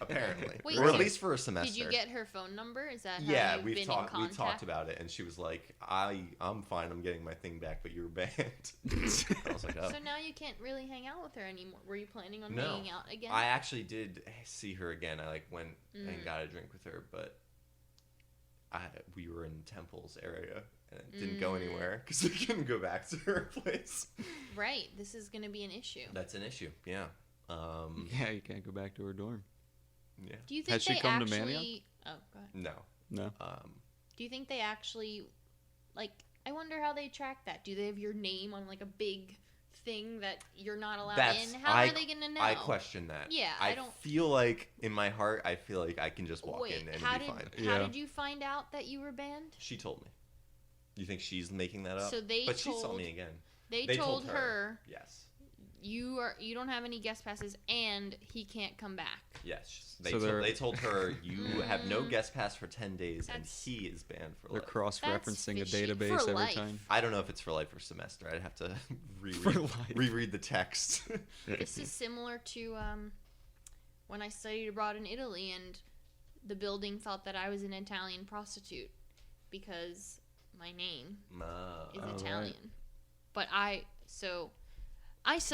[SPEAKER 1] Apparently. apparently,
[SPEAKER 2] Wait,
[SPEAKER 1] or at
[SPEAKER 2] so
[SPEAKER 1] least for a semester.
[SPEAKER 2] Did you get her phone number? Is that how
[SPEAKER 1] Yeah,
[SPEAKER 2] you've
[SPEAKER 1] we've
[SPEAKER 2] been
[SPEAKER 1] talked.
[SPEAKER 2] in
[SPEAKER 1] We
[SPEAKER 2] contact?
[SPEAKER 1] talked about it, and she was like, I'm fine. I'm getting my thing back, but you're banned." I was like, "Oh."
[SPEAKER 2] So now you can't really hang out with her anymore. Were you planning on
[SPEAKER 1] No.
[SPEAKER 2] hanging out again?
[SPEAKER 1] I actually did see her again. I went
[SPEAKER 2] Mm.
[SPEAKER 1] and got a drink with her, but we were in Temple's area and it didn't go
[SPEAKER 2] Mm.
[SPEAKER 1] anywhere because we couldn't go back to her place.
[SPEAKER 2] Right. This is going to be an issue.
[SPEAKER 1] That's an issue. Yeah.
[SPEAKER 3] Yeah, you can't go back to her dorm.
[SPEAKER 1] Yeah.
[SPEAKER 2] Do you think
[SPEAKER 3] Has she
[SPEAKER 2] they
[SPEAKER 3] come to
[SPEAKER 2] actually?
[SPEAKER 3] Manioc?
[SPEAKER 2] Oh, go ahead.
[SPEAKER 1] No.
[SPEAKER 3] No.
[SPEAKER 2] Do you think they actually, like? I wonder how they track that. Do they have your name on like a big thing that you're not allowed in? How are they gonna know?
[SPEAKER 1] I question that.
[SPEAKER 2] Yeah,
[SPEAKER 1] I
[SPEAKER 2] I don't-
[SPEAKER 1] feel like in my heart, I feel like I can just walk
[SPEAKER 2] Wait,
[SPEAKER 1] in and
[SPEAKER 2] how
[SPEAKER 1] be
[SPEAKER 2] did
[SPEAKER 1] fine.
[SPEAKER 2] how
[SPEAKER 3] Yeah.
[SPEAKER 2] did you find out that you were banned?
[SPEAKER 1] She told me. You think she's making that up?
[SPEAKER 2] So they
[SPEAKER 1] but she saw
[SPEAKER 2] told-
[SPEAKER 1] me again.
[SPEAKER 2] They,
[SPEAKER 1] They
[SPEAKER 2] told
[SPEAKER 1] told
[SPEAKER 2] her
[SPEAKER 1] Yes.
[SPEAKER 2] you don't have any guest passes and he can't come back.
[SPEAKER 1] Yes.
[SPEAKER 3] So they're-
[SPEAKER 1] They told her you have no
[SPEAKER 2] Mm.
[SPEAKER 1] guest pass for 10 days and
[SPEAKER 2] That's-
[SPEAKER 1] he is banned for
[SPEAKER 3] They're
[SPEAKER 1] life.
[SPEAKER 3] cross-referencing a
[SPEAKER 2] fishy.
[SPEAKER 3] database
[SPEAKER 2] For
[SPEAKER 3] every
[SPEAKER 2] life.
[SPEAKER 3] time.
[SPEAKER 1] I don't know if it's for life or semester. I'd have to
[SPEAKER 3] For life.
[SPEAKER 1] reread the text.
[SPEAKER 2] This is similar to when I studied abroad in Italy and the building thought that I was an Italian prostitute because my name is
[SPEAKER 3] Oh, right.
[SPEAKER 2] Italian. But I studied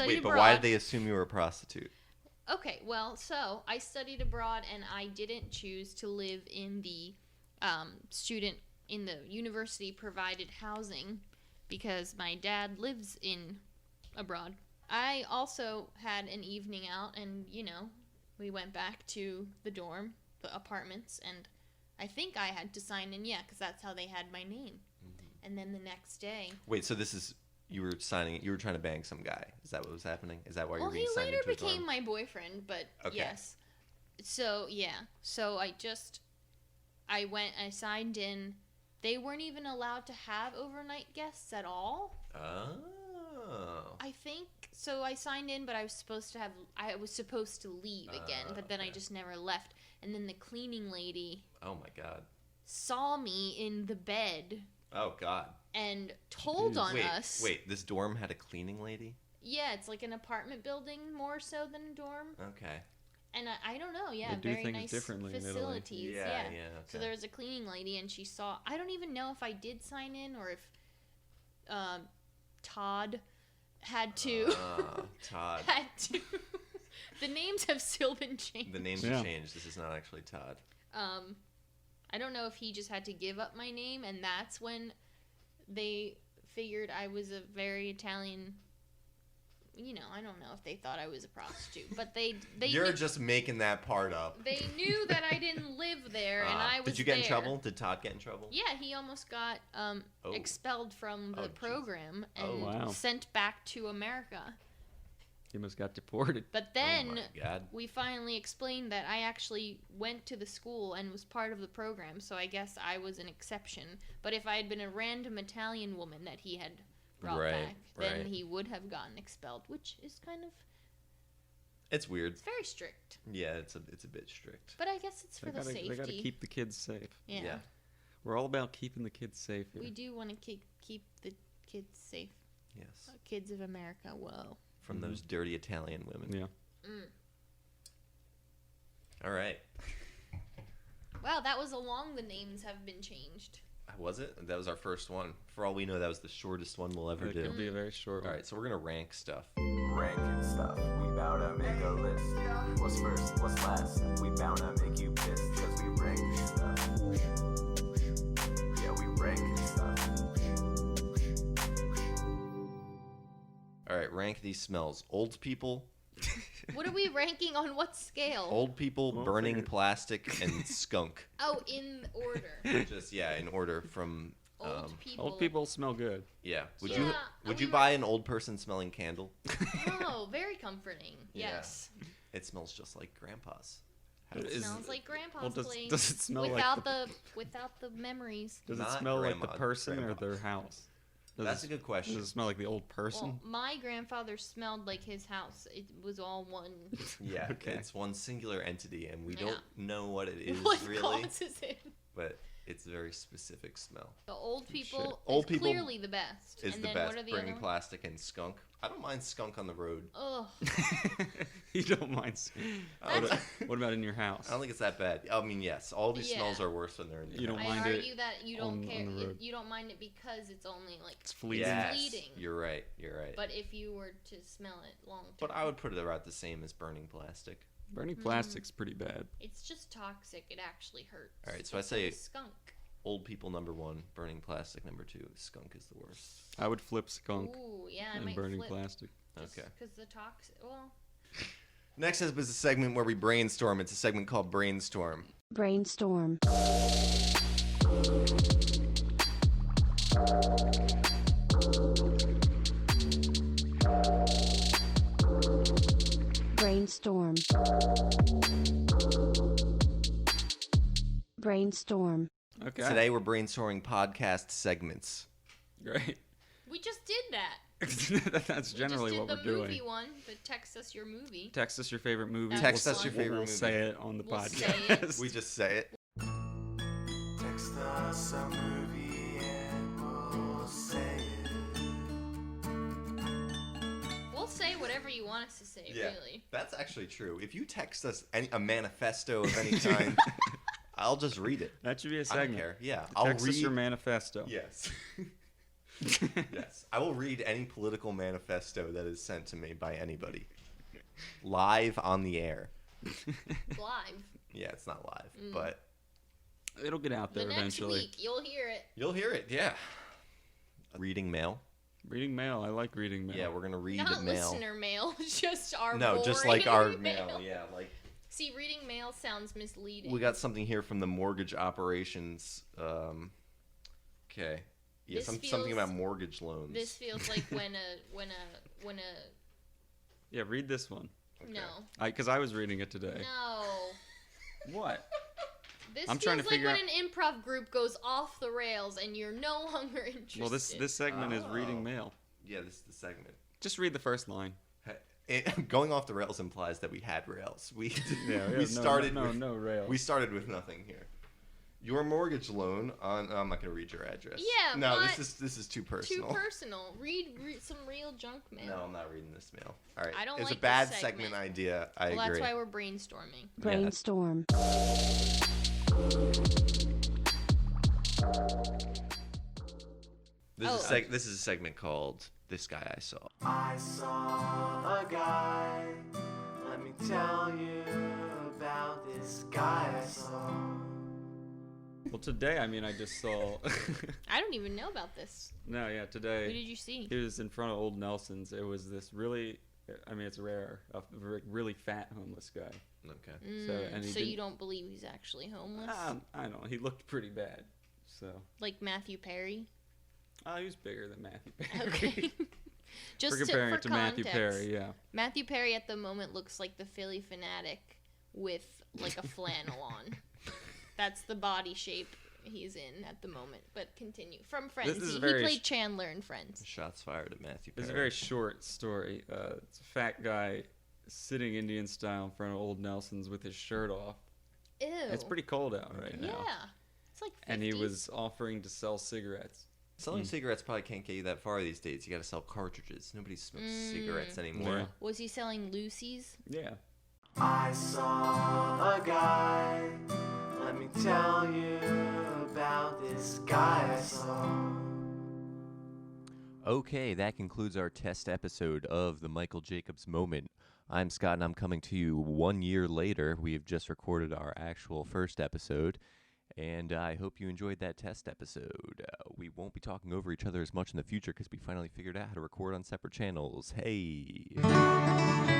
[SPEAKER 1] Wait,
[SPEAKER 2] abroad.
[SPEAKER 1] but why did they assume you were a prostitute?
[SPEAKER 2] Okay, well, so I studied abroad and I didn't choose to live in the university provided housing because my dad lives in abroad. I also had an evening out and, we went back to the dorm, the apartments, and I think I had to sign in, because that's how they had my name.
[SPEAKER 1] Mm-hmm.
[SPEAKER 2] And then the next day,
[SPEAKER 1] Wait, so this is you were trying to bang some guy. Is that what was happening? Is that why you
[SPEAKER 2] well,
[SPEAKER 1] were being
[SPEAKER 2] he
[SPEAKER 1] signed
[SPEAKER 2] later
[SPEAKER 1] into a dorm?
[SPEAKER 2] became my boyfriend, but
[SPEAKER 1] Okay.
[SPEAKER 2] yes. So, yeah. So I went, I signed in. They weren't even allowed to have overnight guests at all.
[SPEAKER 1] Oh.
[SPEAKER 2] I think so. I signed in, but I was supposed to leave again, but then I
[SPEAKER 1] okay.
[SPEAKER 2] just never left. And then the cleaning lady
[SPEAKER 1] Oh my god.
[SPEAKER 2] saw me in the bed
[SPEAKER 1] Oh god.
[SPEAKER 2] and told on us.
[SPEAKER 1] Wait, this dorm had a cleaning lady?
[SPEAKER 2] Yeah, it's like an apartment building more so than a dorm.
[SPEAKER 1] Okay.
[SPEAKER 2] And I don't know, yeah,
[SPEAKER 3] They do
[SPEAKER 2] very
[SPEAKER 3] things
[SPEAKER 2] nice
[SPEAKER 3] differently in Italy.
[SPEAKER 2] facilities.
[SPEAKER 1] Yeah,
[SPEAKER 2] Yeah.
[SPEAKER 1] okay.
[SPEAKER 2] So there was a cleaning lady, and she saw. I don't even know if I did sign in or if Todd had to.
[SPEAKER 1] Todd.
[SPEAKER 2] had to. The names have still been changed.
[SPEAKER 1] The names
[SPEAKER 3] Yeah.
[SPEAKER 1] have changed. This is not actually Todd.
[SPEAKER 2] I don't know if he just had to give up my name, and that's when they figured I was a very Italian. I don't know if they thought I was a prostitute, but they
[SPEAKER 1] You're
[SPEAKER 2] knew,
[SPEAKER 1] just making that part up.
[SPEAKER 2] they knew that I didn't live there, and I was.
[SPEAKER 1] Did you get in
[SPEAKER 2] there.
[SPEAKER 1] trouble? Did Todd get in trouble?
[SPEAKER 2] Yeah, he almost got
[SPEAKER 1] Oh.
[SPEAKER 2] expelled from the
[SPEAKER 1] Oh, jeez.
[SPEAKER 2] program and
[SPEAKER 3] Oh, wow.
[SPEAKER 2] sent back to America.
[SPEAKER 3] He must got deported.
[SPEAKER 2] But then
[SPEAKER 1] Oh my god.
[SPEAKER 2] we finally explained that I actually went to the school and was part of the program, so I guess I was an exception. But if I had been a random Italian woman that he had brought
[SPEAKER 1] Right,
[SPEAKER 2] back, then
[SPEAKER 1] right.
[SPEAKER 2] he would have gotten expelled, which is
[SPEAKER 1] It's weird.
[SPEAKER 2] it's very strict.
[SPEAKER 1] Yeah, it's a bit strict.
[SPEAKER 2] But I guess it's for the safety.
[SPEAKER 3] They gotta keep the kids safe.
[SPEAKER 2] yeah.
[SPEAKER 3] We're all about keeping the kids safe here.
[SPEAKER 2] We do want to keep the kids safe.
[SPEAKER 1] Yes.
[SPEAKER 2] Kids of America, whoa.
[SPEAKER 1] From those dirty Italian women.
[SPEAKER 3] Yeah.
[SPEAKER 1] All right.
[SPEAKER 2] Wow, that was along the names have been changed.
[SPEAKER 1] Was it? That was our first one. For all we know, that was the shortest one we'll ever
[SPEAKER 3] It
[SPEAKER 1] do.
[SPEAKER 3] could be a very short
[SPEAKER 1] All
[SPEAKER 3] one.
[SPEAKER 1] right, so we're gonna rank stuff.
[SPEAKER 6] Ranking stuff, we bout to make a list. What's first, what's last? We bound to make you pissed, cause we ranking stuff. Yeah, we ranking stuff.
[SPEAKER 1] All right, rank these smells. Old people,
[SPEAKER 2] What are we ranking on what scale?
[SPEAKER 1] old people,
[SPEAKER 3] Well
[SPEAKER 1] burning
[SPEAKER 3] figured.
[SPEAKER 1] plastic, and skunk.
[SPEAKER 2] Oh, in order.
[SPEAKER 1] Just in order from.
[SPEAKER 2] Old people.
[SPEAKER 3] Old people smell good.
[SPEAKER 1] Yeah. Would
[SPEAKER 2] Yeah,
[SPEAKER 1] you
[SPEAKER 2] are
[SPEAKER 1] would
[SPEAKER 2] we
[SPEAKER 1] you buy an old person smelling candle?
[SPEAKER 2] Oh, very comforting.
[SPEAKER 1] Yeah.
[SPEAKER 2] Yes.
[SPEAKER 1] It smells just like grandpa's.
[SPEAKER 2] It
[SPEAKER 3] Is-
[SPEAKER 2] smells like grandpa's
[SPEAKER 3] well, does
[SPEAKER 2] place.
[SPEAKER 3] it smell
[SPEAKER 2] without
[SPEAKER 3] like
[SPEAKER 2] without the memories.
[SPEAKER 3] Does it
[SPEAKER 1] Not
[SPEAKER 3] smell like the
[SPEAKER 1] grandma,
[SPEAKER 3] person
[SPEAKER 1] grandpa.
[SPEAKER 3] or their house? Does
[SPEAKER 1] That's
[SPEAKER 3] it,
[SPEAKER 1] a good question.
[SPEAKER 3] Does it smell like the old person?
[SPEAKER 2] Well, my grandfather smelled like his house. It was all one.
[SPEAKER 1] Yeah,
[SPEAKER 3] Okay.
[SPEAKER 1] it's one singular entity, and we
[SPEAKER 2] Yeah.
[SPEAKER 1] don't know what it is
[SPEAKER 2] what
[SPEAKER 1] really,
[SPEAKER 2] causes it?
[SPEAKER 1] but it's a very specific smell.
[SPEAKER 2] The old people
[SPEAKER 1] Old
[SPEAKER 2] is
[SPEAKER 1] people
[SPEAKER 2] clearly the best.
[SPEAKER 1] Is
[SPEAKER 2] and
[SPEAKER 1] the
[SPEAKER 2] then
[SPEAKER 1] best.
[SPEAKER 2] what are the
[SPEAKER 1] Burning
[SPEAKER 2] other
[SPEAKER 1] plastic and skunk. I don't mind skunk on the road.
[SPEAKER 2] Ugh.
[SPEAKER 3] You don't mind. What about in your house?
[SPEAKER 1] I don't think it's that bad. I mean, yes, all these smells are worse when they're in your
[SPEAKER 3] You don't
[SPEAKER 1] house.
[SPEAKER 3] mind
[SPEAKER 2] I
[SPEAKER 3] it
[SPEAKER 2] argue that you don't
[SPEAKER 3] on
[SPEAKER 2] care.
[SPEAKER 3] the road.
[SPEAKER 2] You don't mind it because it's only like
[SPEAKER 3] It's fleeting.
[SPEAKER 1] Yes,
[SPEAKER 2] fleeting.
[SPEAKER 1] you're right.
[SPEAKER 2] But if you were to smell it long term,
[SPEAKER 1] But I would put it about the same as burning plastic.
[SPEAKER 3] Burning plastic's pretty bad.
[SPEAKER 2] it's just toxic. It actually hurts.
[SPEAKER 1] All right, so I
[SPEAKER 2] It's
[SPEAKER 1] say
[SPEAKER 2] like a skunk.
[SPEAKER 1] old people number 1, burning plastic number 2, skunk is the worst.
[SPEAKER 3] I would flip skunk
[SPEAKER 2] Ooh, yeah, I
[SPEAKER 3] and
[SPEAKER 2] might
[SPEAKER 3] burning
[SPEAKER 2] flip.
[SPEAKER 3] plastic.
[SPEAKER 1] Okay.
[SPEAKER 2] Because the toxic. Well,
[SPEAKER 1] Next is a segment where we brainstorm. It's a segment called Brainstorm.
[SPEAKER 7] Brainstorm. Brainstorm. Brainstorm.
[SPEAKER 3] Okay.
[SPEAKER 1] Today we're brainstorming podcast segments.
[SPEAKER 3] Great.
[SPEAKER 2] we just did that.
[SPEAKER 3] That's generally
[SPEAKER 2] we just
[SPEAKER 3] what
[SPEAKER 2] did
[SPEAKER 3] we're
[SPEAKER 2] the
[SPEAKER 3] doing.
[SPEAKER 2] movie one, but text us your movie.
[SPEAKER 3] Text us your favorite movie.
[SPEAKER 2] That
[SPEAKER 1] Text
[SPEAKER 2] was
[SPEAKER 1] us your
[SPEAKER 2] fun.
[SPEAKER 1] favorite
[SPEAKER 3] We'll
[SPEAKER 1] movie.
[SPEAKER 3] say it on the
[SPEAKER 2] We'll say
[SPEAKER 3] podcast.
[SPEAKER 1] We just say it.
[SPEAKER 6] Text us a movie and we'll say it.
[SPEAKER 2] We'll say whatever you want us to say, really.
[SPEAKER 1] That's actually true. If you text us a manifesto of any kind, I'll just read it.
[SPEAKER 3] That should be a
[SPEAKER 1] I
[SPEAKER 3] segment.
[SPEAKER 1] don't care. Yeah, I'll
[SPEAKER 3] Text
[SPEAKER 1] read
[SPEAKER 3] us your manifesto.
[SPEAKER 1] Yes. Yes. I will read any political manifesto that is sent to me by anybody. Live on the air.
[SPEAKER 2] Live.
[SPEAKER 1] Yeah, it's not live, but
[SPEAKER 3] It'll get out
[SPEAKER 2] The
[SPEAKER 3] there
[SPEAKER 2] next
[SPEAKER 3] eventually.
[SPEAKER 2] week, you'll hear it.
[SPEAKER 1] you'll hear it. Yeah. Reading mail.
[SPEAKER 3] Reading mail. I like reading mail.
[SPEAKER 1] Yeah, we're gonna read
[SPEAKER 2] Not
[SPEAKER 1] mail.
[SPEAKER 2] listener mail, just our
[SPEAKER 1] No, just like
[SPEAKER 2] boring
[SPEAKER 1] our mail. Yeah, like
[SPEAKER 2] See, reading mail sounds misleading.
[SPEAKER 1] we got something here from the mortgage operations. Okay. Yeah,
[SPEAKER 2] This
[SPEAKER 1] something
[SPEAKER 2] feels-
[SPEAKER 1] about mortgage loans.
[SPEAKER 2] This feels like when a
[SPEAKER 3] Yeah, read this one.
[SPEAKER 2] no
[SPEAKER 3] Because I was reading it today.
[SPEAKER 2] no.
[SPEAKER 3] What?
[SPEAKER 2] This
[SPEAKER 3] I'm
[SPEAKER 2] feels
[SPEAKER 3] trying to
[SPEAKER 2] like
[SPEAKER 3] figure
[SPEAKER 2] when
[SPEAKER 3] out-
[SPEAKER 2] an improv group goes off the rails and you're no longer interested.
[SPEAKER 3] Well, this segment is
[SPEAKER 1] Oh.
[SPEAKER 3] reading mail.
[SPEAKER 1] Yeah, this is the segment.
[SPEAKER 3] Just read the first line.
[SPEAKER 1] Going off the rails implies that we had rails. We
[SPEAKER 3] Yeah,
[SPEAKER 1] we started
[SPEAKER 3] no
[SPEAKER 1] with
[SPEAKER 3] rails.
[SPEAKER 1] we started with nothing here. Your mortgage loan on I'm not gonna read your address.
[SPEAKER 2] Yeah,
[SPEAKER 1] No,
[SPEAKER 2] but-
[SPEAKER 1] this is too
[SPEAKER 2] too
[SPEAKER 1] personal.
[SPEAKER 2] personal. Read some real junk mail.
[SPEAKER 1] No, I'm not reading this mail. All right.
[SPEAKER 2] I don't
[SPEAKER 1] it's
[SPEAKER 2] like
[SPEAKER 1] a bad
[SPEAKER 2] this
[SPEAKER 1] segment
[SPEAKER 2] segment.
[SPEAKER 1] idea. I
[SPEAKER 2] Well,
[SPEAKER 1] agree.
[SPEAKER 2] that's why we're brainstorming.
[SPEAKER 7] Brainstorm.
[SPEAKER 1] This is a segment called This Guy I Saw.
[SPEAKER 6] I saw a guy. Let me tell you about this guy I saw.
[SPEAKER 3] Well, today, I just saw.
[SPEAKER 2] I don't even know about this.
[SPEAKER 3] No, yeah,
[SPEAKER 2] Who
[SPEAKER 3] today.
[SPEAKER 2] did you see?
[SPEAKER 3] He was in front of Old Nelson's. It was this really. It's rare. A really fat homeless guy.
[SPEAKER 1] Okay.
[SPEAKER 3] So, and he
[SPEAKER 2] So you
[SPEAKER 3] didn't-
[SPEAKER 2] don't believe he's actually homeless?
[SPEAKER 3] I don't know. He looked pretty bad. So.
[SPEAKER 2] Like Matthew Perry?
[SPEAKER 3] Oh, he was bigger than Matthew Perry.
[SPEAKER 2] Okay. Just
[SPEAKER 3] For comparing it to Matthew
[SPEAKER 2] context,
[SPEAKER 3] Perry, yeah.
[SPEAKER 2] Matthew Perry at the moment looks like the Philly Fanatic with like a flannel on. That's the body shape he's in at the moment. But continue. From Friends.
[SPEAKER 3] This is
[SPEAKER 2] He
[SPEAKER 3] very
[SPEAKER 2] played Chandler in Friends.
[SPEAKER 1] Shots fired at Matthew Perry.
[SPEAKER 3] It's a very short story. It's a fat guy sitting Indian style in front of Old Nelson's with his shirt off.
[SPEAKER 2] Ew.
[SPEAKER 3] It's pretty cold out right
[SPEAKER 2] Yeah.
[SPEAKER 3] now.
[SPEAKER 2] It's like 50s.
[SPEAKER 3] And he was offering to sell cigarettes.
[SPEAKER 1] Selling cigarettes probably can't get you that far these days. You got to sell cartridges. Nobody smokes cigarettes anymore.
[SPEAKER 3] Yeah.
[SPEAKER 2] Was he selling Lucy's?
[SPEAKER 3] Yeah.
[SPEAKER 6] I saw a guy. Let me tell you about this guy I saw.
[SPEAKER 1] Okay, that concludes our test episode of the Michael Jacobs Moment. I'm Scott, and I'm coming to you 1 year later. We have just recorded our actual first episode, and I hope you enjoyed that test episode. We won't be talking over each other as much in the future because we finally figured out how to record on separate channels. Hey!